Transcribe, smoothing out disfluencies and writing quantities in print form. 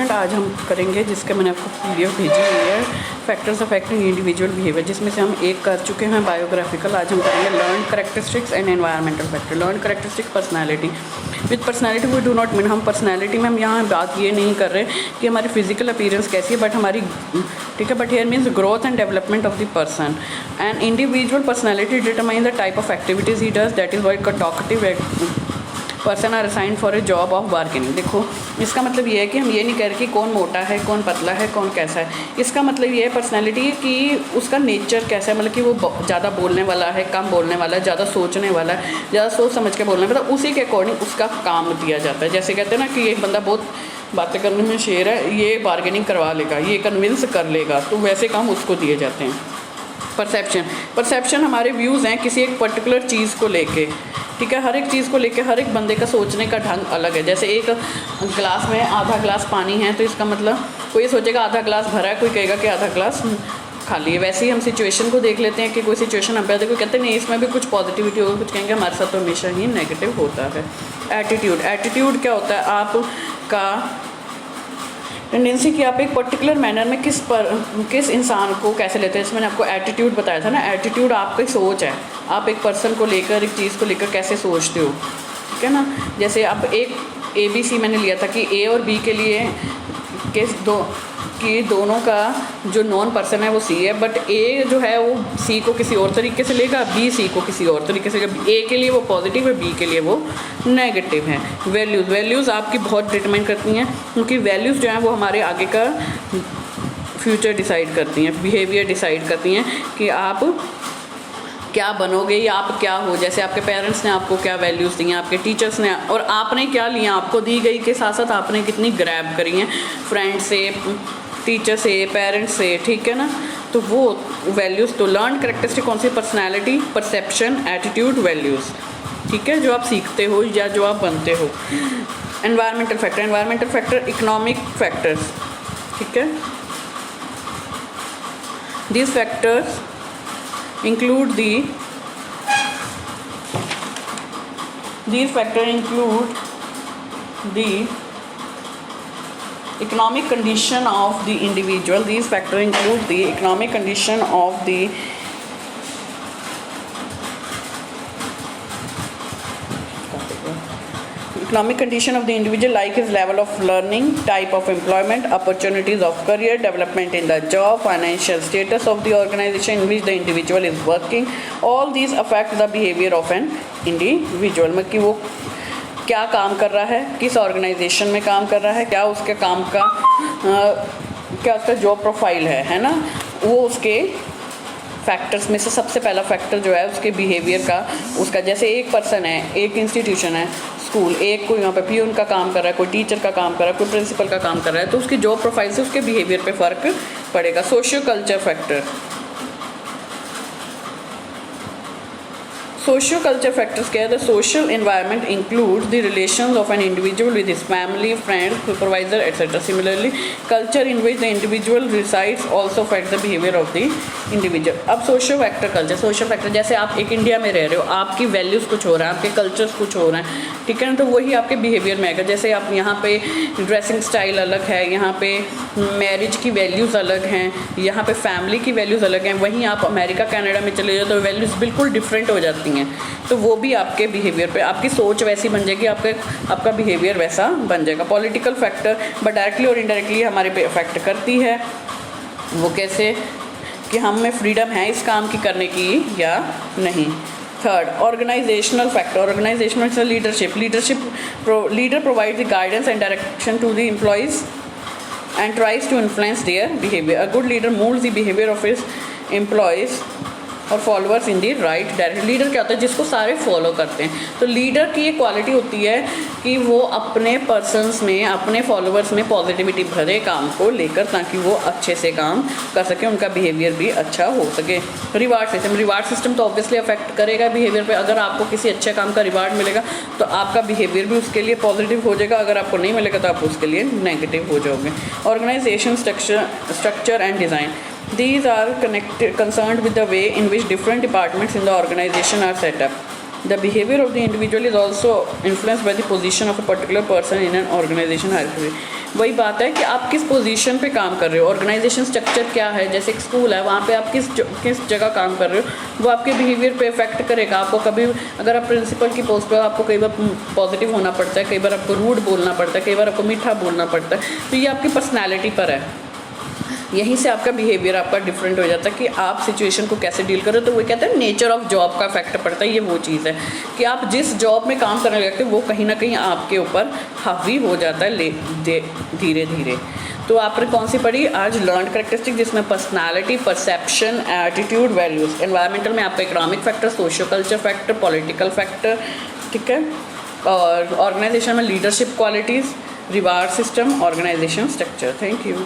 Student, आज हम करेंगे जिसके मैंने आपको पीडीएफ भेजी हुई है, फैक्टर्स अफेक्टिंग इंडिविजुअल बिहेवियर, जिसमें से हम एक कर चुके हैं बायोग्राफिकल। आज हम करेंगे learn characteristics and environmental factor. Learn characteristics personality. With personality we do not mean, हम पर्सनैलिटी में हम यहाँ बात ये नहीं कर रहे कि हमारी फिजिकल अपीयरेंस कैसी है, बट हमारी, ठीक है, but here means growth and development of the person. And individual personality determine the type of activities he does, that is why talkative person are assigned for a job of bargaining. देखो, इसका मतलब ये है कि हम ये नहीं कह रहे कि कौन मोटा है, कौन पतला है, कौन कैसा है। इसका मतलब ये है पर्सनैलिटी कि उसका नेचर कैसा है, मतलब कि वो ज़्यादा बोलने वाला है, कम बोलने वाला है, ज़्यादा सोचने वाला है, ज़्यादा सोच समझ के बोलने वाला है, उसी के अकॉर्डिंग उसका काम दिया जाता है। जैसे कहते हैं ना कि एक बंदा बहुत बातें करने में शेर है, ये बार्गेनिंग करवा लेगा, ये कन्विंस कर लेगा, तो वैसे काम उसको दिए जाते हैं। परसेप्शन हमारे व्यूज़ हैं किसी एक पर्टिकुलर चीज़ को लेके, ठीक है। हर एक चीज़ को लेके हर एक बंदे का सोचने का ढंग अलग है। जैसे एक ग्लास में आधा ग्लास पानी है, तो इसका मतलब कोई सोचेगा आधा ग्लास भरा है, कोई कहेगा कि आधा ग्लास खाली है। वैसे ही हम सिचुएशन को देख लेते हैं कि कोई सिचुएशन हम पे, कोई कहते नहीं इसमें भी कुछ पॉजिटिविटी होगी, कुछ कहेंगे हमारे साथ तो हमेशा ही नेगेटिव होता है। एटीट्यूड क्या होता है? आपका टेंडेंसी कि आप एक पर्टिकुलर मैनर में किस इंसान को कैसे लेते हैं। इसमें मैंने आपको एटीट्यूड बताया था ना। एटीट्यूड आपकी सोच है, आप एक पर्सन को लेकर, एक चीज़ को लेकर कैसे सोचते हो, ठीक है ना। जैसे अब एक ABC मैंने लिया था कि A और B के लिए कि दोनों का जो नॉन पर्सन है वो C है, बट A जो है वो C को किसी और तरीके से लेगा, B C को किसी और तरीके से लेगा। A के लिए वो पॉजिटिव है, B के लिए वो नेगेटिव है। वैल्यूज़ आपकी बहुत डिटरमाइन करती हैं, क्योंकि वैल्यूज़ जो हैं वो हमारे आगे का फ्यूचर डिसाइड करती हैं, बिहेवियर डिसाइड करती हैं कि आप क्या बनोगे या आप क्या हो। जैसे आपके पेरेंट्स ने आपको क्या वैल्यूज़ दी हैं, आपके टीचर्स ने, और आपने क्या लिया, आपको दी गई के साथ साथ आपने कितनी ग्रैब करी हैं फ्रेंड से, टीचर से, पेरेंट्स से, ठीक है ना। तो वो वैल्यूज़, तो लर्न कैरेक्टरिस्टिक कौन सी? पर्सनैलिटी, परसेप्शन, एटीट्यूड, वैल्यूज़, ठीक है, जो आप सीखते हो या जो आप बनते हो। एनवायरमेंटल फैक्टर, इकोनॉमिक फैक्टर्स, ठीक है। These factors include the economic condition of the individual. These factors include the economic condition of the individual, like his level of learning, type of employment, opportunities of career development in the job, financial status of the organization in which the individual is working. All these affect the behavior of an individual. मतलब कि वो क्या काम कर रहा है, किस organisation में काम कर रहा है, क्या उसके काम का क्या उसका जॉब प्रोफाइल है ना। वो उसके फैक्टर्स में से सबसे पहला फैक्टर जो है उसके बिहेवियर का, उसका, जैसे एक पर्सन है, एक इंस्टीट्यूशन है, स्कूल, एक कोई यहाँ पे पियून का काम कर रहा है, कोई टीचर का काम कर रहा है, कोई प्रिंसिपल का काम कर रहा है, तो उसकी जॉब प्रोफाइल से उसके बिहेवियर पे फ़र्क पड़ेगा। सोशियो कल्चर फैक्टर्स क्या है? The social environment includes the relations of an individual with his family, friends, supervisor, etcetera. Similarly culture in which the individual resides also affect the behaviour of the individual. अब social factor, जैसे आप एक India में रह रहे हो, आपकी values कुछ हो रहा है, आपके कल्चर्स कुछ हो रहे हैं, ठीक है ना, तो वही आपके बिहेवियर में आएगा। जैसे आप यहाँ पे ड्रेसिंग स्टाइल अलग है, यहाँ पे मैरिज की वैल्यूज़ अलग हैं, यहाँ पे फैमिली की वैल्यूज़ अलग हैं, वहीं आप अमेरिका कनाडा में चले जाओ तो वैल्यूज़ बिल्कुल डिफरेंट हो जाती हैं। तो वो भी आपके बिहेवियर पे, आपकी सोच वैसी बन जाएगी, आपका बिहेवियर वैसा बन जाएगा। पॉलिटिकल फैक्टर, बट डायरेक्टली और इनडायरेक्टली हमारे पे अफेक्ट करती है। वो कैसे? कि हम में फ्रीडम है इस काम की करने की या नहीं। Third, organisational factor, leadership leader provide the guidance and direction to the employees and tries to influence their behavior. A good leader molds the behavior of his employees और फॉलोअर्स इन दी राइट डायरेक्शन। लीडर क्या होता है? जिसको सारे follow करते हैं। तो leader की ये क्वालिटी होती है कि वो अपने पर्सन्स में, अपने फॉलोअर्स में पॉजिटिविटी भरे काम को लेकर, ताकि वो अच्छे से काम कर सके, उनका बिहेवियर भी अच्छा हो सके। रिवार्ड सिस्टम तो ऑब्वियसली अफेक्ट करेगा बिहेवियर पे। अगर आपको किसी अच्छे काम का रिवार्ड मिलेगा तो आपका बिहेवियर भी उसके लिए पॉजिटिव हो जाएगा, अगर आपको नहीं मिलेगा तो आप उसके लिए नेगेटिव हो जाओगे। Organisation structure and design, these are concerned with the way in which different departments in the organization are set up. The behavior of the individual is also influenced by the position of a particular person in an organization hierarchy. वही बात है कि आप किस position पे काम कर रहे हो, ऑर्गेनाइजेशन स्ट्रक्चर क्या है, जैसे एक स्कूल है वहाँ पे आप किस जगह काम कर रहे हो, वो आपके बिहेवियर पे इफेक्ट करेगा। आपको कभी अगर आप प्रिंसिपल की पोस्ट पे हो, आपको कई बार पॉजिटिव होना पड़ता है, कई बार आपको रूड बोलना पड़ता है, कई बार आपको मीठा बोलना पड़ता है, तो ये आपकी पर्सनैलिटी पर है। यहीं से आपका बिहेवियर आपका डिफरेंट हो जाता है कि आप सिचुएशन को कैसे डील करो। तो वो कहते हैं नेचर ऑफ जॉब का इफेक्ट पड़ता है। ये वो चीज़ है कि आप जिस जॉब में काम करने लगते हो वो कहीं ना कहीं आपके ऊपर हावी हो जाता है धीरे धीरे। तो आपने कौन सी पढ़ी आज? लर्न कैरेक्टरिस्टिक, जिसमें personality, perception, attitude, values. Environmental में आपका economic factor, socio culture factor, political factor, ठीक है। और ऑर्गेनाइजेशन में leadership qualities, reward system, organisation structure. Thank you.